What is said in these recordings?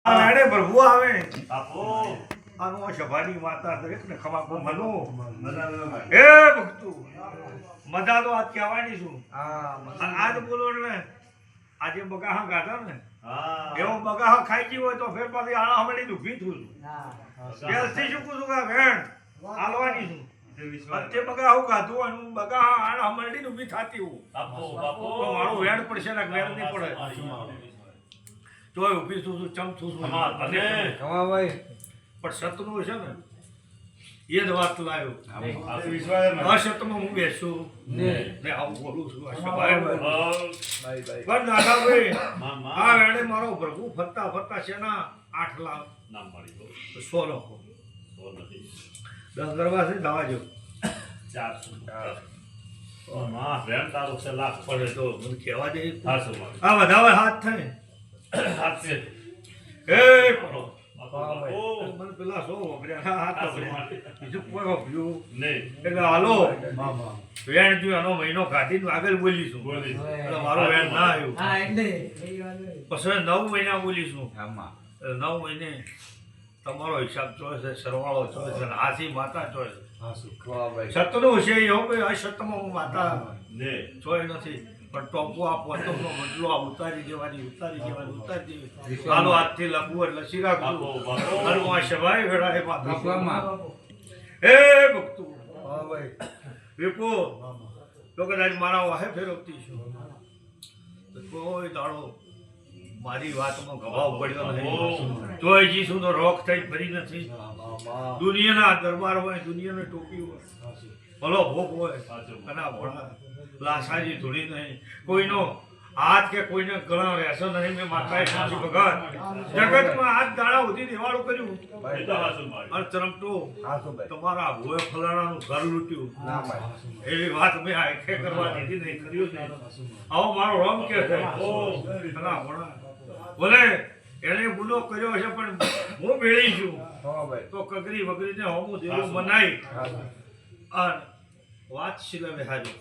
અરે પ્રભુ આવે આપો આનો સભાની માતા દરેક ને ખમા કો મનો મજા એ ભક્તુ મજા તો આજ કહેવાની છું અને આજ બોલો ને આજે બગાહા ગાધા ને હા એવો બગાહા ખાઈ ગયો હોય તો ફેર પાછી આળા હમણી દુખી છું પહેલથી શું કહું છું કે વેણ હાલવાની છું અત્યારે બગાહું ગાધું અને હું બગાહા આળા હમણી દુખી થાતી હું આપો બાપો તો મારું વેણ પડશે ને વેણ નહીં પડે તોય ઊભી છું ચમ છું તમાર અને પણ સતનું છે ને એ જ વાત લાવ્યો આ વિશ્વાસ અસતમાં હું બેસું ને ને આવું બોલું છું અસભાઈ બસ પણ દાદાભાઈ મામા આ વેળે મારો પ્રભુ ફરતા ફરતા છે ના 8 લાખ નામ પાડી દો 100 લોકો તો નથી 10 ગરબા છે દવા જો 400 માં વેણ તારો છે લાખ પડે તો મને કહેવા દે 800 માં આ વધાવે હાથ થાય હાથે એ પડો બાપો મને પેલા 100 વગડ્યા હાથ વગડ્યા બીજું કોઈ વગડ્યું નહીં એટલે હાલો વેણ જો એનો મહિનો કાઢીને આગળ બોલીશું બોલી એટલે મારો વેણ ના આવ્યું પછી 9 મહિના બોલીશું 9 મહિને તમારો હિસાબ ચોઈસ સરવાળો ચોઈસ હાસી માતા ચોઈસ સતનું છે એવું કોઈ અસતમાં હું માતા ને ચોય નથી પણ ટોપો આ પોતમનો બદલો આ ઉતારી દેવાની હાલો હાથથી લખવું એટલે લસી રાખવું અને હું આ સભાએ વેળાએ માતા હે ભક્તુ વિપો તો કદાચ મારા વાહે ફેરવતી છું કોઈ દાડો મારી વાતમાં ગભાવ પડ્યો નહીં તોય જીસુ તો રોક થઈ ફરી નથી દુનિયાના દરબાર હોય દુનિયાને ટોપી હોય ભલો ભોગ હોય કના ભોળા લાસાજી ધૂળી નહીં કોઈનો હાથ કે કોઈને ગળા રહેશે નહીં મેં માતાએ સાચી ભગત જગતમાં હાથ દાડા સુધી દેવાળું કર્યું એ તો હાસુલ મારી અને ચરમટો તમારા ભોય ફલાણાનું ઘર લૂટ્યું એવી વાત મેં આખે કરવા દીધી નહીં કર્યું નહીં આવો મારો રમ કે છે કના ભોળા ભલે એને ગુનો કર્યો છે પણ હું ભેળી છું તો કગરી વગરીને હોમું દેવું બનાવી અને વાત શીલવે હાજો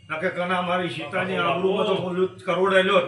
નકે કના મારી સીતાની આબરૂમાં તો હું કરોડેલો